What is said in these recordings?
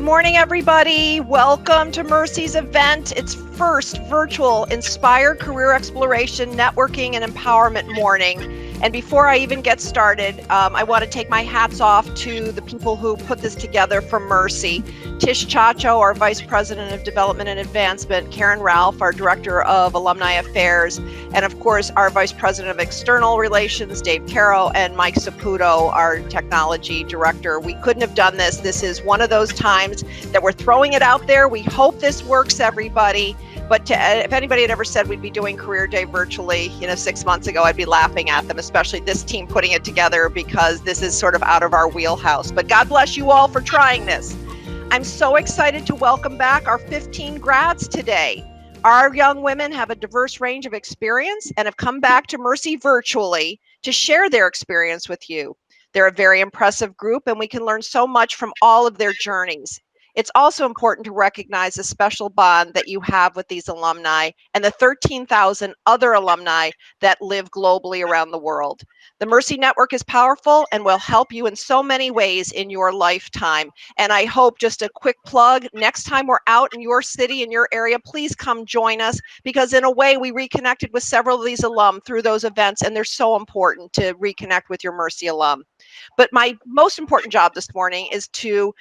morning, everybody. Welcome to Mercy's event. Its first virtual Inspire Career Exploration, Networking, and Empowerment morning. And before I even get started, I want to take my hats off to the people who put this together for Mercy. Tish Chacho, our Vice President of Development and Advancement, Karen Ralph, our Director of Alumni Affairs, and of course, our Vice President of External Relations, Dave Caro, and Mike Saputo, our Technology Director. We couldn't have done this. This is one of those times that we're throwing it out there. We hope this works, everybody. But if anybody had ever said we'd be doing Career Day virtually, 6 months ago, I'd be laughing at them, especially this team putting it together, because this is sort of out of our wheelhouse. But God bless you all for trying this. I'm so excited to welcome back our 15 grads today. Our young women have a diverse range of experience and have come back to Mercy virtually to share their experience with you. They're a very impressive group, and we can learn so much from all of their journeys. It's also important to recognize the special bond that you have with these alumni and the 13,000 other alumni that live globally around the world. The Mercy Network is powerful and will help you in so many ways in your lifetime. And I hope, just a quick plug, next time we're out in your city, in your area, please come join us, because in a way we reconnected with several of these alum through those events, and they're so important to reconnect with your Mercy alum. But my most important job this morning is to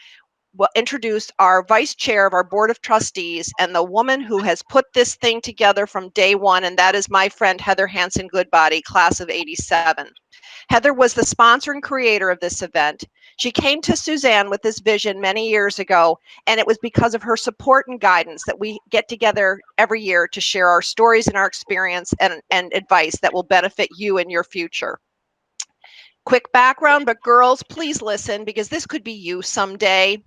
introduce our vice chair of our board of trustees and the woman who has put this thing together from day one, and that is my friend Heather Hanson Goodbody, class of '87. Heather was the sponsor and creator of this event. She came to Suzanne with this vision many years ago, and it was because of her support and guidance that we get together every year to share our stories and our experience and advice that will benefit you in your future. Quick background, but girls, please listen, because this could be you someday.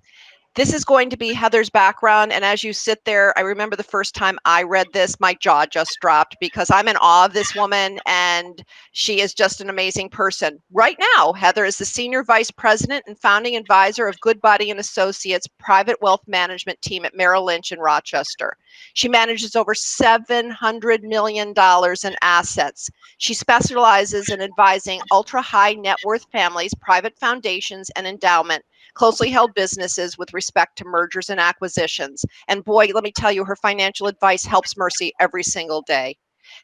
This is going to be Heather's background, and as you sit there, I remember the first time I read this, my jaw just dropped, because I'm in awe of this woman, and she is just an amazing person. Right now, Heather is the Senior Vice President and Founding Advisor of Goodbody and Associates Private Wealth Management Team at Merrill Lynch in Rochester. She manages over $700 million in assets. She specializes in advising ultra-high net worth families, private foundations, and endowment closely held businesses with respect to mergers and acquisitions. And boy, let me tell you, her financial advice helps Mercy every single day.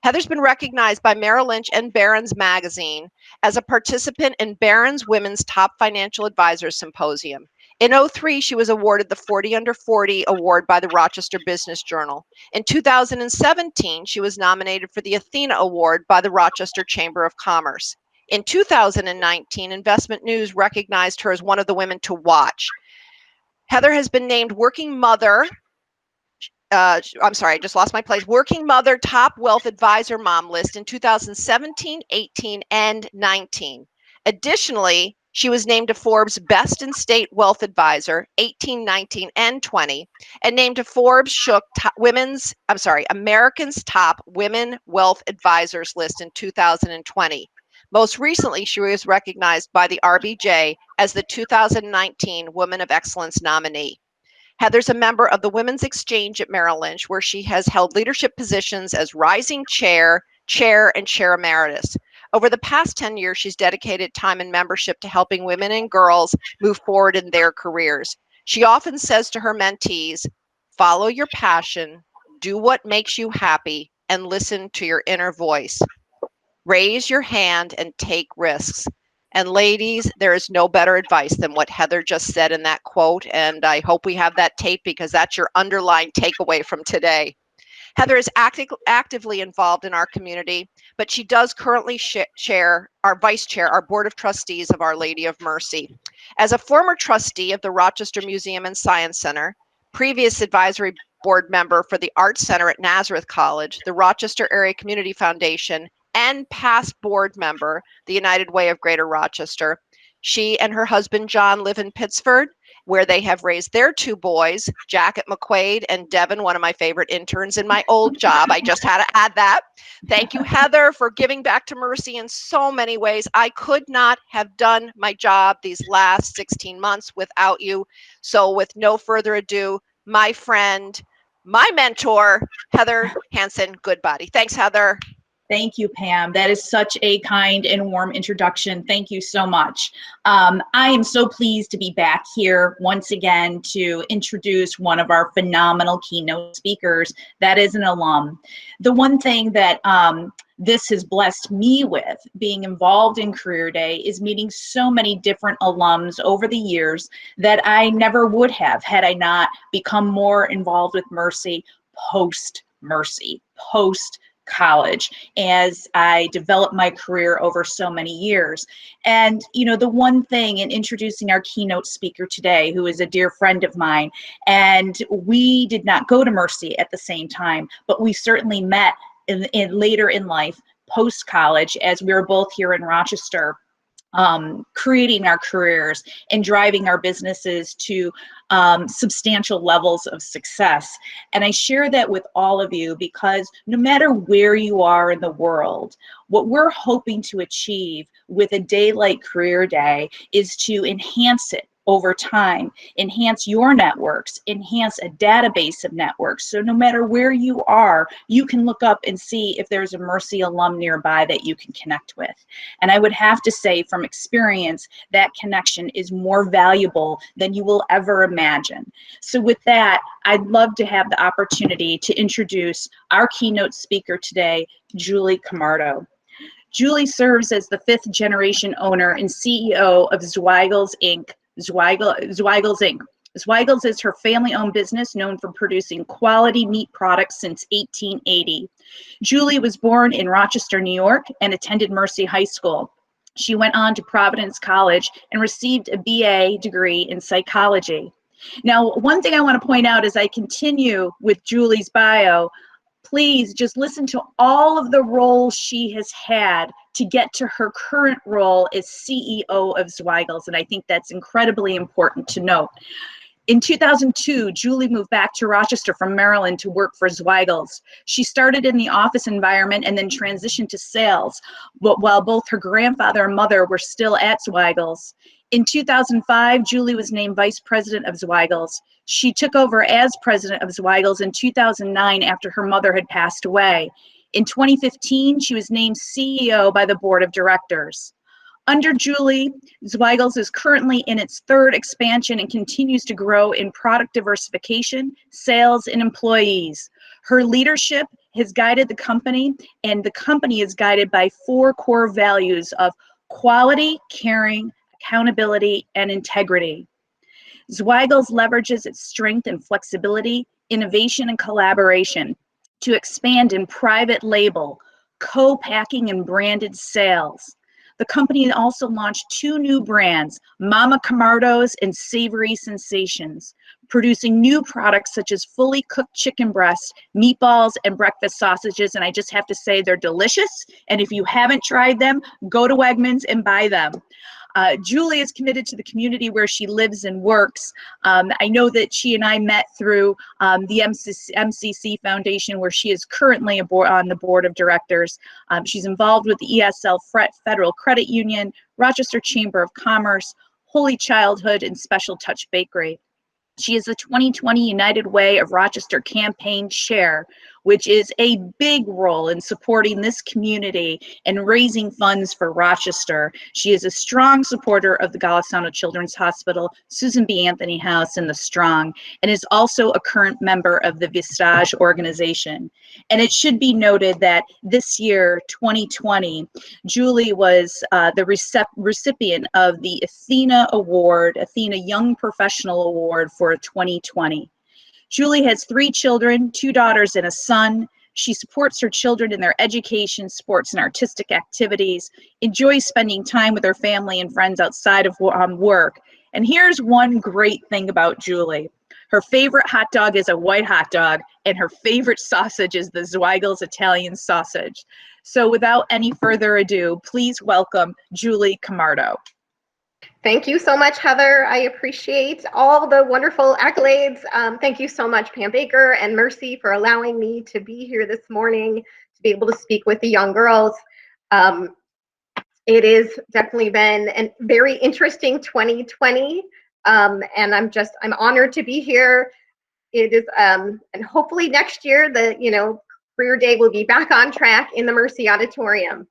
Heather's been recognized by Merrill Lynch and Barron's Magazine as a participant in Barron's Women's Top Financial Advisors Symposium. In '03, she was awarded the 40 Under 40 award by the Rochester Business Journal. In 2017, she was nominated for the Athena Award by the Rochester Chamber of Commerce. In 2019, Investment News recognized her as one of the women to watch. Heather has been named Working Mother, I just lost my place, Working Mother Top Wealth Advisor Mom list in 2017, 18, and 19. Additionally, she was named to Forbes Best in State Wealth Advisor 18, 19, and 20, and named to Forbes Shook Americans Top Women Wealth Advisors list in 2020. Most recently, she was recognized by the RBJ as the 2019 Woman of Excellence nominee. Heather's a member of the Women's Exchange at Merrill Lynch, where she has held leadership positions as Rising Chair, and Chair Emeritus. Over the past 10 years, she's dedicated time and membership to helping women and girls move forward in their careers. She often says to her mentees, follow your passion, do what makes you happy, and listen to your inner voice. Raise your hand and take risks. And ladies, there is no better advice than what Heather just said in that quote. And I hope we have that tape, because that's your underlying takeaway from today. Heather is actively involved in our community, but she does currently vice chair our board of trustees of Our Lady of Mercy. As a former trustee of the Rochester Museum and Science Center, previous advisory board member for the Arts Center at Nazareth College, the Rochester Area Community Foundation, and past board member, the United Way of Greater Rochester. She and her husband, John, live in Pittsford, where they have raised their two boys, Jack at McQuaid and Devin, one of my favorite interns in my old job. I just had to add that. Thank you, Heather, for giving back to Mercy in so many ways. I could not have done my job these last 16 months without you. So with no further ado, my friend, my mentor, Heather Hanson Goodbody. Thanks, Heather. Thank you, Pam. That is such a kind and warm introduction. Thank you so much. I am so pleased to be back here once again to introduce one of our phenomenal keynote speakers that is an alum. The one thing that this has blessed me with being involved in Career Day is meeting so many different alums over the years that I never would have had I not become more involved with Mercy post-Mercy, post-college, as I developed my career over so many years. And, you know, the one thing in introducing our keynote speaker today, who is a dear friend of mine, and we did not go to Mercy at the same time, but we certainly met in later in life, post-college, as we were both here in Rochester, creating our careers and driving our businesses to substantial levels of success. And I share that with all of you because no matter where you are in the world, what we're hoping to achieve with a day like Career Day is to enhance it over time, enhance your networks, enhance a database of networks. So no matter where you are, you can look up and see if there's a Mercy alum nearby that you can connect with. And I would have to say from experience, that connection is more valuable than you will ever imagine. So with that, I'd love to have the opportunity to introduce our keynote speaker today, Julie Camardo. Julie serves as the 5th generation owner and CEO of Zweigle's Inc. Zweigle's Inc. Zweigle's is her family-owned business known for producing quality meat products since 1880. Julie was born in Rochester, New York, and attended Mercy High School. She went on to Providence College and received a BA degree in psychology. Now, one thing I want to point out as I continue with Julie's bio, please just listen to all of the roles she has had to get to her current role as CEO of Zweigle, and I think that's incredibly important to note. In 2002, Julie moved back to Rochester from Maryland to work for Zweigle. She started in the office environment and then transitioned to sales, but while both her grandfather and mother were still at Zweigle. In 2005, Julie was named Vice President of Zweigle. She took over as President of Zweigle in 2009 after her mother had passed away. In 2015, she was named CEO by the Board of Directors. Under Julie, Zweigle's is currently in its 3rd expansion and continues to grow in product diversification, sales, and employees. Her leadership has guided the company, and the company is guided by 4 core values of quality, caring, accountability, and integrity. Zweigle's leverages its strength and flexibility, innovation, and collaboration to expand in private label, co-packing, and branded sales. The company also launched 2 new brands, Mama Camardo's and Savory Sensations, producing new products such as fully cooked chicken breasts, meatballs, and breakfast sausages. And I just have to say they're delicious. And if you haven't tried them, go to Wegmans and buy them. Julie is committed to the community where she lives and works. I know that she and I met through the MCC Foundation, where she is currently on the board of directors. She's involved with the ESL Federal Credit Union, Rochester Chamber of Commerce, Holy Childhood, and Special Touch Bakery. She is the 2020 United Way of Rochester campaign chair, which is a big role in supporting this community and raising funds for Rochester. She is a strong supporter of the Golisano Children's Hospital, Susan B. Anthony House, and the Strong, and is also a current member of the Vistage organization. And it should be noted that this year, 2020, Julie was the recipient of the Athena Award, Athena Young Professional Award for 2020. Julie has 3 children, 2 daughters and a son. She supports her children in their education, sports, and artistic activities, enjoys spending time with her family and friends outside of work. And here's one great thing about Julie. Her favorite hot dog is a white hot dog, and her favorite sausage is the Zweigle's Italian sausage. So without any further ado, please welcome Julie Camardo. Thank you so much, Heather. I appreciate all the wonderful accolades. Thank you so much, Pam Baker and Mercy, for allowing me to be here this morning to be able to speak with the young girls. It has definitely been a very interesting 2020, and I'm honored to be here. It is, and hopefully next year the Career Day will be back on track in the Mercy Auditorium.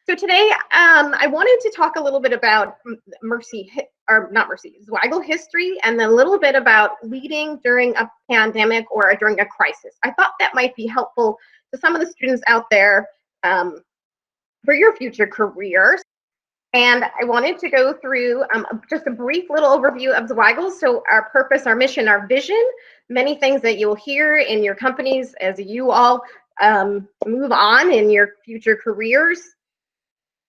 So today, I wanted to talk a little bit about Zweigle history, and then a little bit about leading during a pandemic or during a crisis. I thought that might be helpful to some of the students out there for your future careers. And I wanted to go through just a brief little overview of Zweigle. So our purpose, our mission, our vision, many things that you'll hear in your companies as you all move on in your future careers.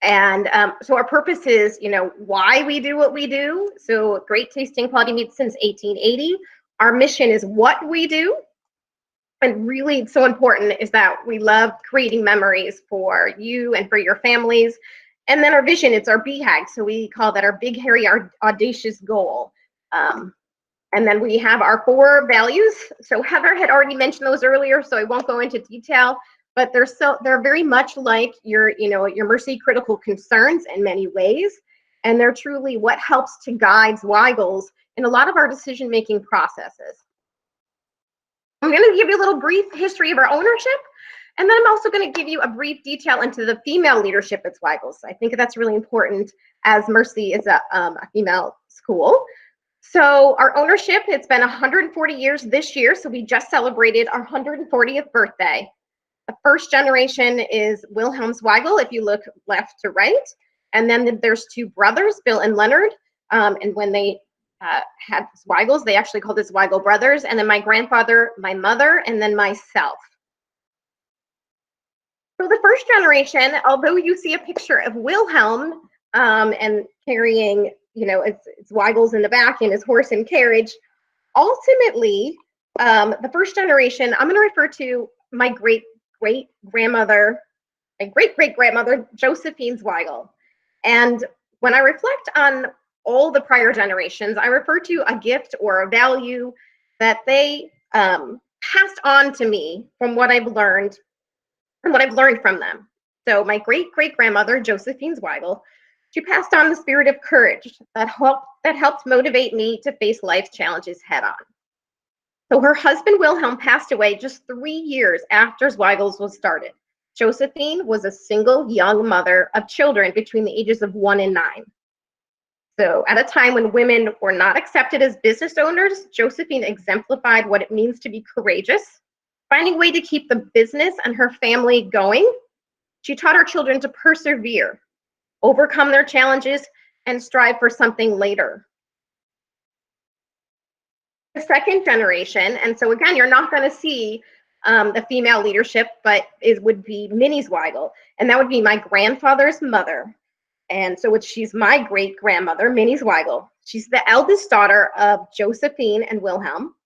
And so our purpose is, why we do what we do. So great tasting quality meat since 1880. Our mission is what we do. And really so important is that we love creating memories for you and for your families. And then our vision, it's our BHAG. So we call that our big, hairy, our audacious goal. And then we have our 4 values. So Heather had already mentioned those earlier, so I won't go into detail, but they're very much like your Mercy critical concerns in many ways. And they're truly what helps to guide Zweigles in a lot of our decision-making processes. I'm going to give you a little brief history of our ownership. And then I'm also going to give you a brief detail into the female leadership at Zweigles. I think that's really important as Mercy is a female school. So our ownership, it's been 140 years this year. So we just celebrated our 140th birthday. The first generation is Wilhelm Zweigle, if you look left to right. And then there's 2 brothers, Bill and Leonard. And when they had Zweigles, they actually called it Zweigel Brothers. And then my grandfather, my mother, and then myself. So the first generation, although you see a picture of Wilhelm and carrying, it's Zweigles in the back and his horse and carriage, ultimately, the first generation, I'm going to refer to my great-great-grandmother, Josephine Zweigle. And when I reflect on all the prior generations, I refer to a gift or a value that they passed on to me from what I've learned and what I've learned from them. So my great-great-grandmother, Josephine Zweigle, she passed on the spirit of courage that helped motivate me to face life's challenges head on. So her husband, Wilhelm, passed away just 3 years after Zweigles was started. Josephine was a single young mother of children between the ages of 1 and 9. So at a time when women were not accepted as business owners, Josephine exemplified what it means to be courageous, finding a way to keep the business and her family going. She taught her children to persevere, overcome their challenges, and strive for something later. The second generation, and so again, you're not going to see the female leadership, but it would be Minnie Zweigle, and that would be my grandfather's mother. And so she's my great-grandmother, Minnie Zweigle. She's the eldest daughter of Josephine and Wilhelm.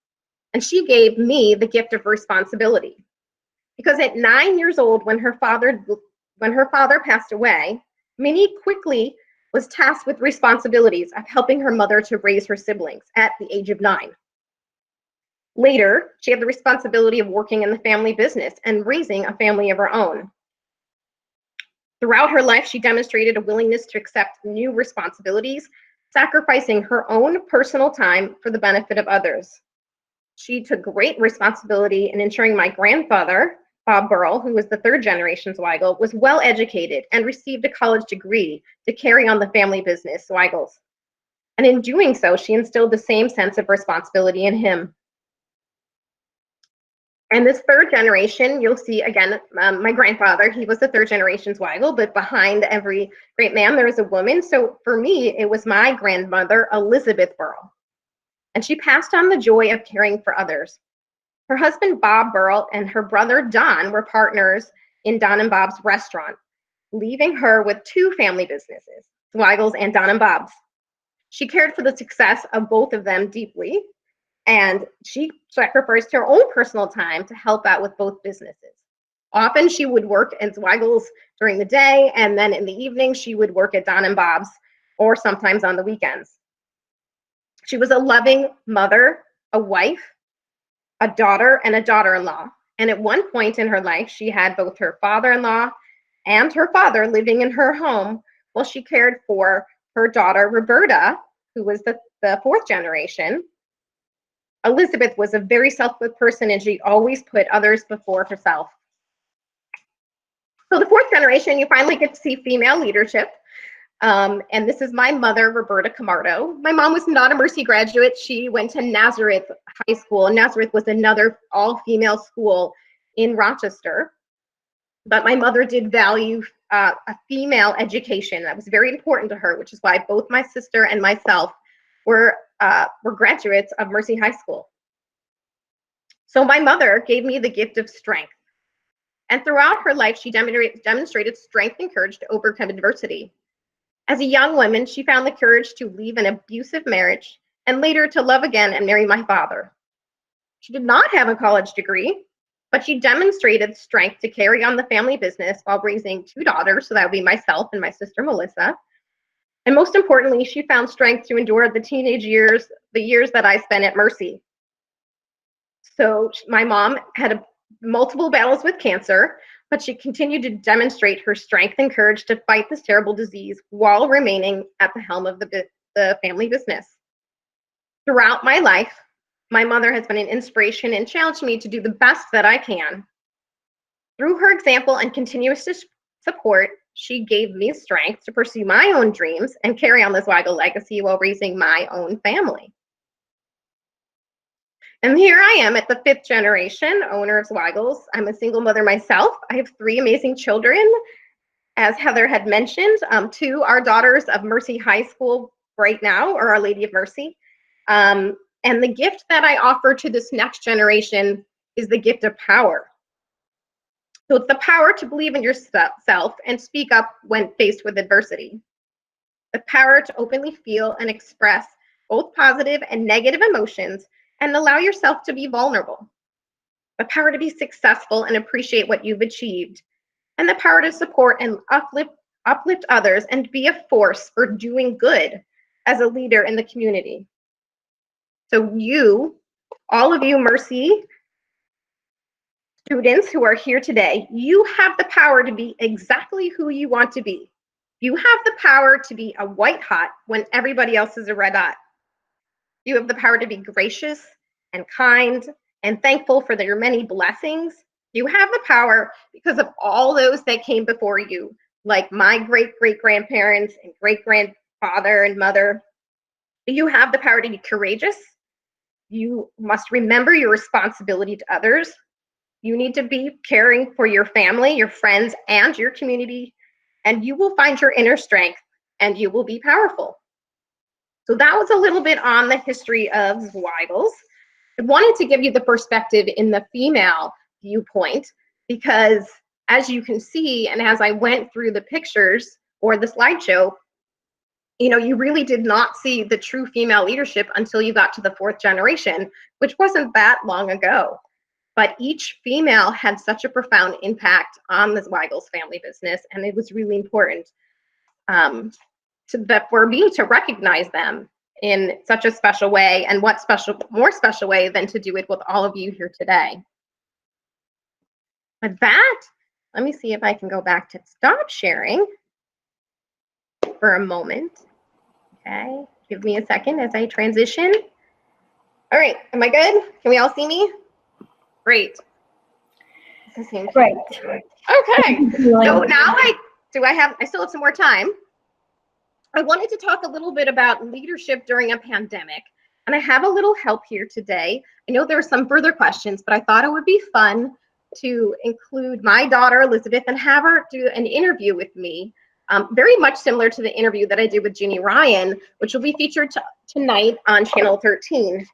And she gave me the gift of responsibility. Because at 9 years old, when her father passed away, Minnie quickly was tasked with responsibilities of helping her mother to raise her siblings at the age of 9. Later, she had the responsibility of working in the family business and raising a family of her own. Throughout her life, she demonstrated a willingness to accept new responsibilities, sacrificing her own personal time for the benefit of others. She took great responsibility in ensuring my grandfather, Bob Burrell, who was the 3rd generation Zweigel, was well educated and received a college degree to carry on the family business, Zweigles. And in doing so, she instilled the same sense of responsibility in him. And this 3rd generation, you'll see again, my grandfather, he was the 3rd generation Zweigel, but behind every great man, there is a woman. So for me, it was my grandmother, Elizabeth Burrell. And she passed on the joy of caring for others. Her husband, Bob Burrell, and her brother, Don, were partners in Don and Bob's restaurant, leaving her with 2 family businesses, Zweigles and Don and Bob's. She cared for the success of both of them deeply, and she sacrificed her own personal time to help out with both businesses. Often she would work at Zweigles during the day, and then in the evening she would work at Don and Bob's, or sometimes on the weekends. She was a loving mother, a wife, a daughter, and a daughter-in-law. And at one point in her life, she had both her father-in-law and her father living in her home while she cared for her daughter, Roberta, who was the 4th generation. Elizabeth was a very selfless person, and she always put others before herself. So the fourth generation, you finally get to see female leadership. And this is my mother, Roberta Camardo. My mom was not a Mercy graduate. She went to Nazareth High School, and Nazareth was another all-female school in Rochester. But my mother did value a female education. That was very important to her, which is why both my sister and myself were graduates of Mercy High School. So my mother gave me the gift of strength. And throughout her life, she demonstrated strength and courage to overcome adversity. As a young woman, she found the courage to leave an abusive marriage and later to love again and marry my father. She did not have a college degree, but she demonstrated strength to carry on the family business while raising two daughters, so that would be myself and my sister Melissa. And most importantly, she found strength to endure the teenage years, the years that I spent at Mercy. So my mom had multiple battles with cancer, but she continued to demonstrate her strength and courage to fight this terrible disease while remaining at the helm of the family business. Throughout my life, my mother has been an inspiration and challenged me to do the best that I can. Through her example and continuous support, she gave me strength to pursue my own dreams and carry on the Zweigle legacy while raising my own family. And here I am at the fifth generation owner of Zweigles. I'm a single mother myself. I have three amazing children. As Heather had mentioned, two are daughters of Mercy High School right now, or Our Lady of Mercy. And the gift that I offer to this next generation is the gift of power. So it's the power to believe in yourself and speak up when faced with adversity. The power to openly feel and express both positive and negative emotions and allow yourself to be vulnerable. The power to be successful and appreciate what you've achieved. And the power to support and uplift others and be a force for doing good as a leader in the community. So you, all of you Mercy students who are here today, you have the power to be exactly who you want to be. You have the power to be a white hot when everybody else is a red hot. You have the power to be gracious and kind and thankful for your many blessings. You have the power because of all those that came before you, like my great-great-grandparents and great-grandfather and mother. You have the power to be courageous. You must remember your responsibility to others. You need to be caring for your family, your friends, and your community, and you will find your inner strength and you will be powerful. So that was a little bit on the history of Zweigles. I wanted to give you the perspective in the female viewpoint because as you can see, and as I went through the pictures or the slideshow, you know, you really did not see the true female leadership until you got to the fourth generation, which wasn't that long ago. But each female had such a profound impact on the Zweigles family business, and it was really important for me to recognize them in such a special way, and what more special way than to do it with all of you here today. With that, let me see if I can go back to stop sharing for a moment. Okay, give me a second as I transition. All right, am I good? Can we all see me? Great. Great. Okay, so now I still have some more time. I wanted to talk a little bit about leadership during a pandemic, and I have a little help here today. I know there are some further questions, but I thought it would be fun to include my daughter, Elizabeth, and have her do an interview with me, very much similar to the interview that I did with Ginny Ryan, which will be featured tonight on Channel 13.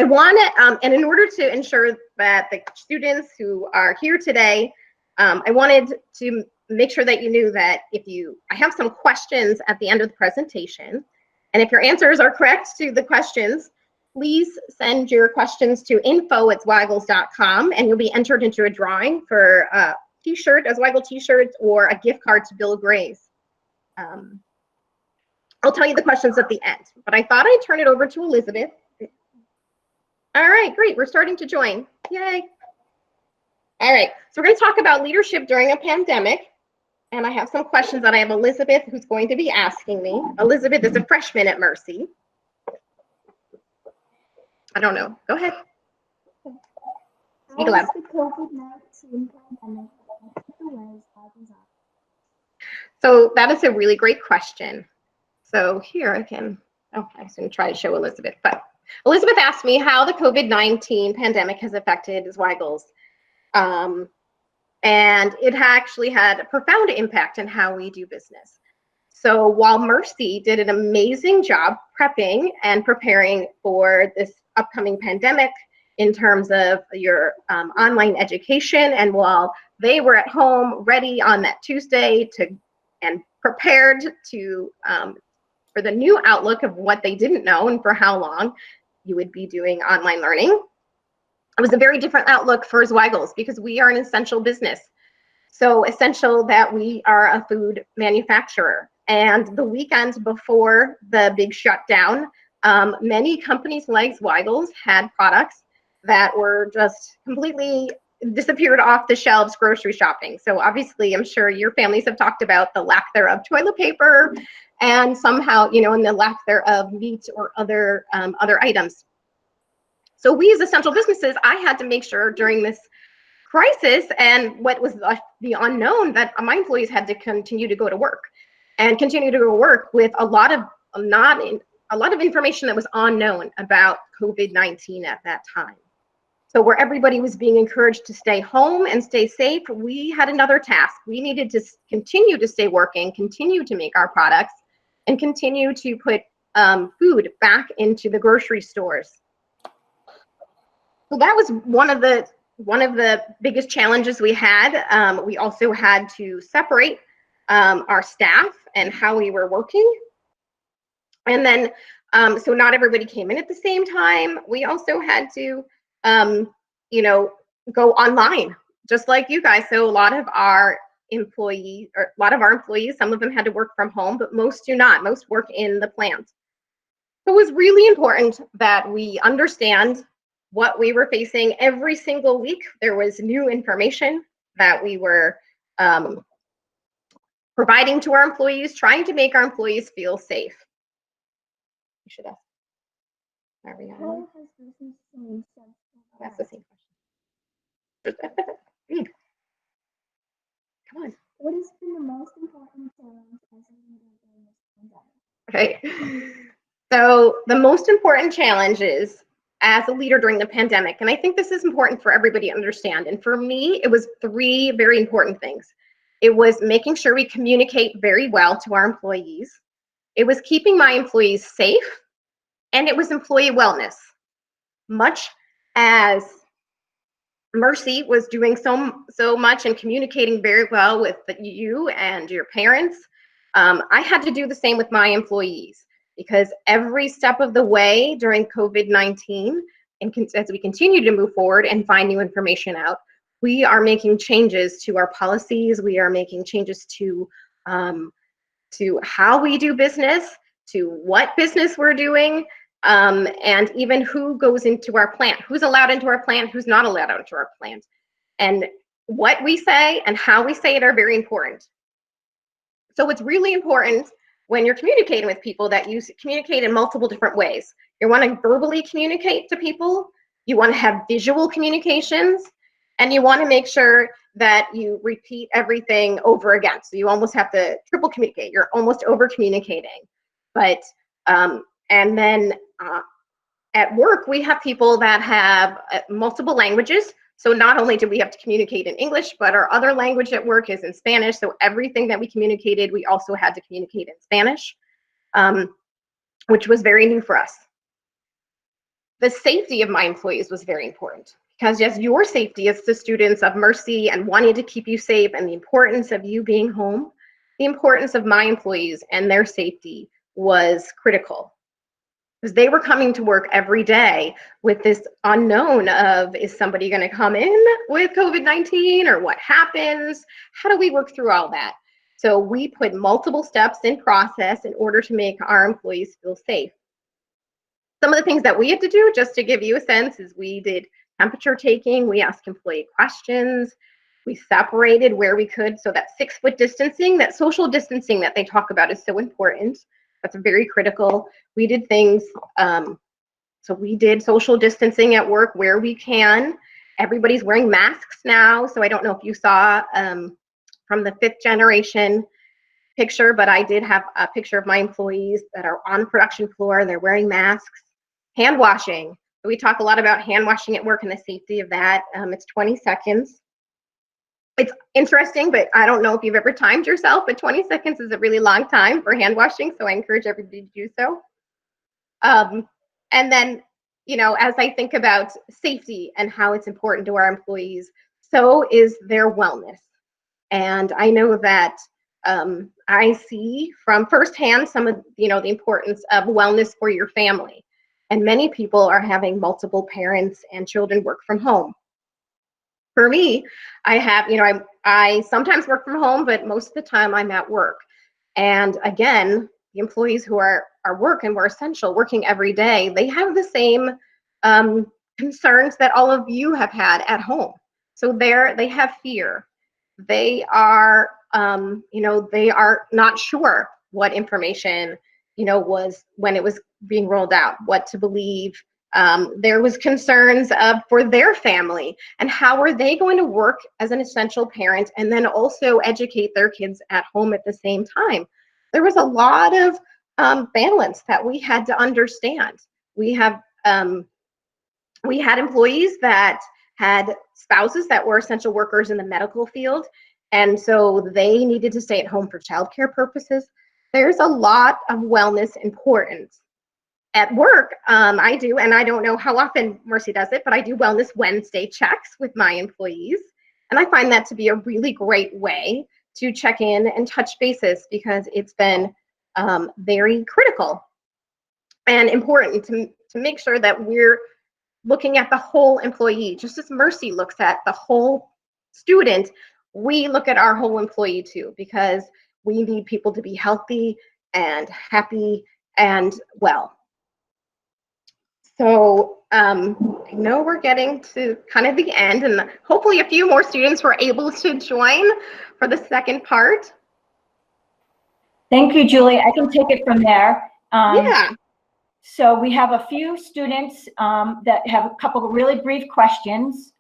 I want to, and in order to ensure that the students who are here today, I wanted to make sure that you knew that I have some questions at the end of the presentation, and if your answers are correct to the questions, please send your questions to info@zweigles.com, and you'll be entered into a drawing for a t-shirt, a Zweigle t-shirt, or a gift card to Bill Gray's. I'll tell you the questions at the end, but I thought I'd turn it over to Elizabeth. All right, great, we're starting to join, yay. All right, so we're going to talk about leadership during a pandemic, and I have some questions that I have Elizabeth who's going to be asking me. Elizabeth is a freshman at Mercy. I don't know. Go ahead. How Speak loud. is the COVID-19 pandemic affected the ways our design? So that is a really great question. So here I can, I was going to try to show Elizabeth, but Elizabeth asked me how the COVID-19 pandemic has affected Zweigle's. And it actually had a profound impact on how we do business. So while Mercy did an amazing job prepping and preparing for this upcoming pandemic in terms of your online education, and while they were at home ready on that Tuesday and prepared to for the new outlook of what they didn't know and for how long you would be doing online learning, it was a very different outlook for Zweigle's because we are an essential business. So essential that we are a food manufacturer. And the weekend before the big shutdown, many companies like Zweigle's had products that were just completely disappeared off the shelves grocery shopping. So obviously, I'm sure your families have talked about the lack thereof toilet paper and somehow, you know, and the lack thereof meat or other items. So we as essential businesses, I had to make sure during this crisis and what was the unknown that my employees had to continue to go to work and continue to go to work with a lot of information that was unknown about COVID-19 at that time. So where everybody was being encouraged to stay home and stay safe, we had another task. We needed to continue to stay working, continue to make our products, and continue to put food back into the grocery stores. So that was one of the biggest challenges we had. We also had to separate our staff and how we were working. And then, so not everybody came in at the same time. We also had to, you know, go online, just like you guys. So a lot of our employees, some of them had to work from home, but most do not. Most work in the plant. So it was really important that we understand what we were facing. Every single week. There was new information that we were providing to our employees, trying to make our employees feel safe. You should ask. Are we on? How has business changed since That's the same question. Read. Come on. What has been the most important challenge as a leader during this pandemic? Okay. So the most important challenge is as a leader during the pandemic, and I think this is important for everybody to understand. And for me, it was 3 very important things. It was making sure we communicate very well to our employees. It was keeping my employees safe, and it was employee wellness. Much as Mercy was doing so much and communicating very well with you and your parents, I had to do the same with my employees, because every step of the way during COVID-19, and as we continue to move forward and find new information out, we are making changes to our policies. We are making changes to how we do business, to what business we're doing, and even who goes into our plant, who's allowed into our plant, who's not allowed into our plant. And what we say and how we say it are very important. So it's really important when you're communicating with people that you communicate in multiple different ways. You want to verbally communicate to people, you want to have visual communications, and you want to make sure that you repeat everything over again. So you almost have to triple communicate. You're almost over communicating. But and then at work, we have people that have multiple languages. So not only do we have to communicate in English, but our other language at work is in Spanish. So everything that we communicated, we also had to communicate in Spanish, which was very new for us. The safety of my employees was very important, because yes, your safety as the students of Mercy and wanting to keep you safe, and the importance of you being home, the importance of my employees and their safety was critical. Because they were coming to work every day with this unknown of, is somebody going to come in with COVID-19, or what happens? How do we work through all that? So we put multiple steps in process in order to make our employees feel safe. Some of the things that we had to do, just to give you a sense, is we did temperature taking, we asked employee questions, we separated where we could, so that 6-foot distancing, that social distancing that they talk about is so important. That's very critical. We did things, So we did social distancing at work where we can. Everybody's wearing masks now. So I don't know if you saw from the 5th generation picture, but I did have a picture of my employees that are on the production floor. They're wearing masks. Hand washing. We talk a lot about hand washing at work and the safety of that. It's 20 seconds. It's interesting, but I don't know if you've ever timed yourself, but 20 seconds is a really long time for hand washing, so I encourage everybody to do so. And then, you know, as I think about safety and how it's important to our employees, so is their wellness. And I know that I see from firsthand some of, you know, the importance of wellness for your family. And many people are having multiple parents and children work from home. For me, I have, you know, I sometimes work from home, but most of the time I'm at work. And again, the employees who are working, we're essential, working every day, they have the same concerns that all of you have had at home. So they have fear. They are, you know, they are not sure what information, you know, was when it was being rolled out, what to believe. There was concerns for their family and how are they going to work as an essential parent and then also educate their kids at home at the same time. There was a lot of balance that we had to understand. We had employees that had spouses that were essential workers in the medical field, and so they needed to stay at home for childcare purposes. There's a lot of wellness importance. At work, I do, and I don't know how often Mercy does it, but I do Wellness Wednesday checks with my employees. And I find that to be a really great way to check in and touch bases because it's been very critical and important to make sure that we're looking at the whole employee. Just as Mercy looks at the whole student, we look at our whole employee too, because we need people to be healthy and happy and well. So I know we're getting to kind of the end, and hopefully a few more students were able to join for the second part. Thank you, Julie. I can take it from there. Yeah. So we have a few students that have a couple of really brief questions.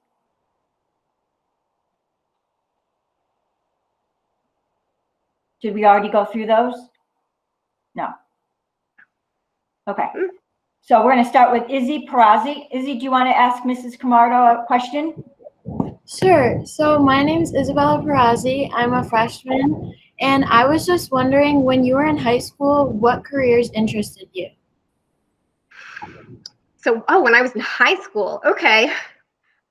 Did we already go through those? No. Okay. So we're going to start with Izzy Perazzi. Izzy, do you want to ask Mrs. Camardo a question? Sure. So my name is Isabella Perazzi. I'm a freshman, and I was just wondering, when you were in high school, what careers interested you? So, when I was in high school, okay.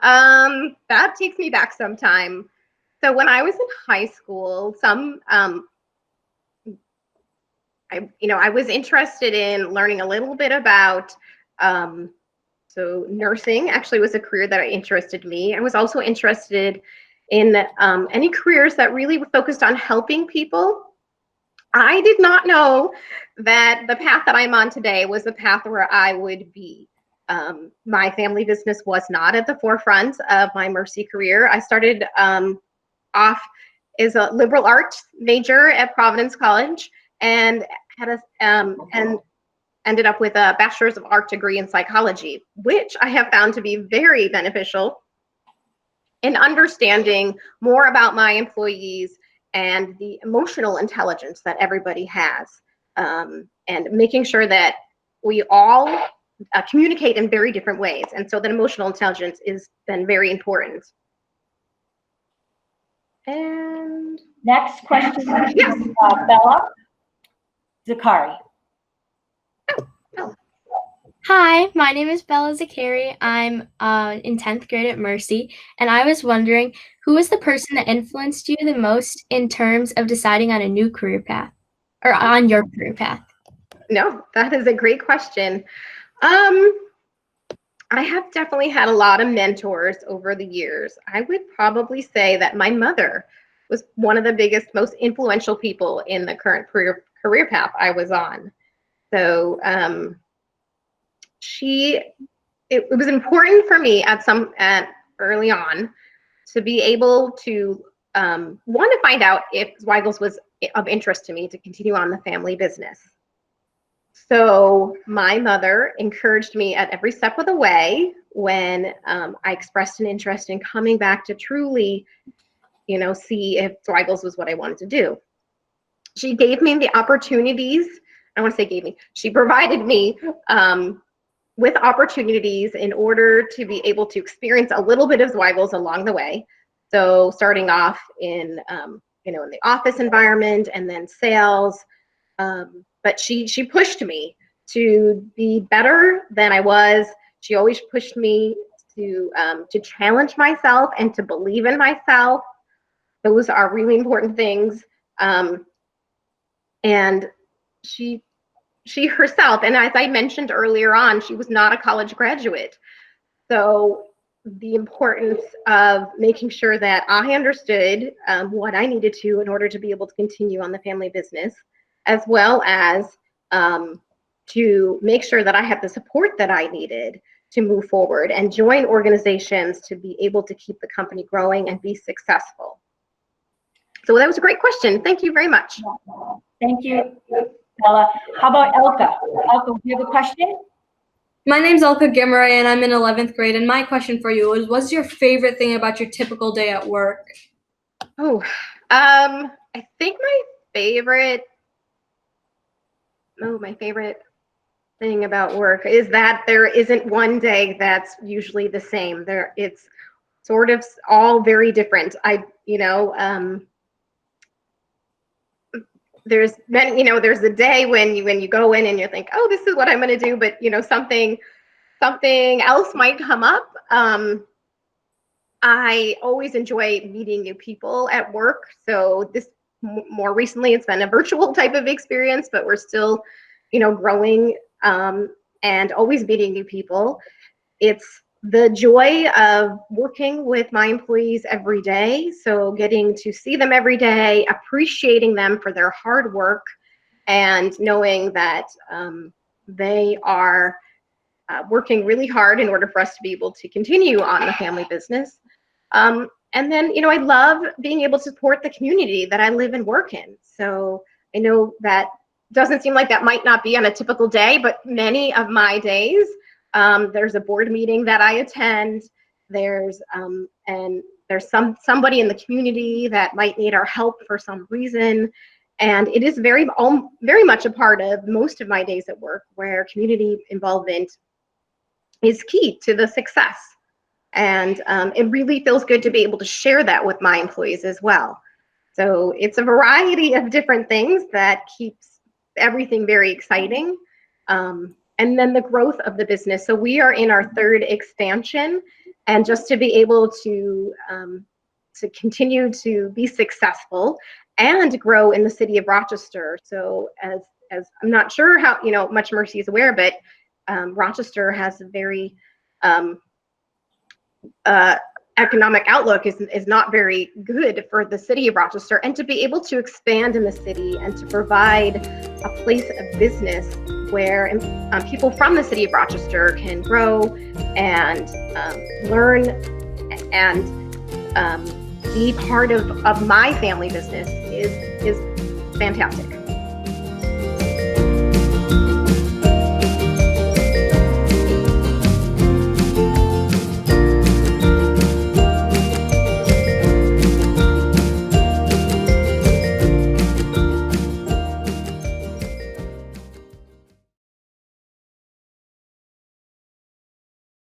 That takes me back some time. So when I was in high school, I was interested in learning a little bit about, so nursing actually was a career that interested me. I was also interested in any careers that really focused on helping people. I did not know that the path that I'm on today was the path where I would be. My family business was not at the forefront of my Mercy career. I started off as a liberal arts major at Providence College and had and ended up with a bachelor's of art degree in psychology, which I have found to be very beneficial in understanding more about my employees and the emotional intelligence that everybody has, and making sure that we all communicate in very different ways. And so that emotional intelligence is then very important. And next question, yes. Bella Zakari. Hi, my name is Bella Zakari. I'm in 10th grade at Mercy, and I was wondering, who was the person that influenced you the most in terms of deciding on a new career path, or on your career path? No, that is a great question. I have definitely had a lot of mentors over the years. I would probably say that my mother was one of the biggest, most influential people in the current career path I was on. So it was important for me early on to be able to one, to find out if Zweigle's was of interest to me to continue on the family business. So my mother encouraged me at every step of the way when I expressed an interest in coming back to truly, see if Zweigle's was what I wanted to do. She gave me the opportunities. I want to say gave me. She provided me with opportunities in order to be able to experience a little bit of Zweigle's along the way. So starting off in in the office environment and then sales. But she pushed me to be better than I was. She always pushed me to challenge myself and to believe in myself. Those are really important things. And she herself, and as I mentioned earlier on, she was not a college graduate. So the importance of making sure that I understood what I needed to in order to be able to continue on the family business, as well as to make sure that I had the support that I needed to move forward and join organizations to be able to keep the company growing and be successful. So that was a great question. Thank you very much. Thank you, Bella. How about Elka? Elka, do you have a question? My name's Elka Gimeray, and I'm in 11th grade. And my question for you is, what's your favorite thing about your typical day at work? Oh, I think my favorite thing about work is that there isn't one day that's usually the same. It's sort of all very different. There's a day when you go in and you think, oh, this is what I'm going to do, but something else might come up. I always enjoy meeting new people at work. So this more recently, it's been a virtual type of experience, but we're still, growing and always meeting new people. It's the joy of working with my employees every day. So getting to see them every day, appreciating them for their hard work, and knowing that they are working really hard in order for us to be able to continue on the family business. And then, I love being able to support the community that I live and work in. So I know that doesn't seem like that might not be on a typical day, but many of my days, there's a board meeting that I attend. There's somebody in the community that might need our help for some reason. And it is very much a part of most of my days at work, where community involvement is key to the success. And it really feels good to be able to share that with my employees as well. So it's a variety of different things that keeps everything very exciting. And then the growth of the business. So we are in our third expansion, and just to be able to continue to be successful and grow in the city of Rochester. So as I'm not sure how much Mercy is aware, but Rochester has a very economic outlook is not very good for the city of Rochester, and to be able to expand in the city and to provide a place of business where people from the city of Rochester can grow and learn and be part of my family business is fantastic.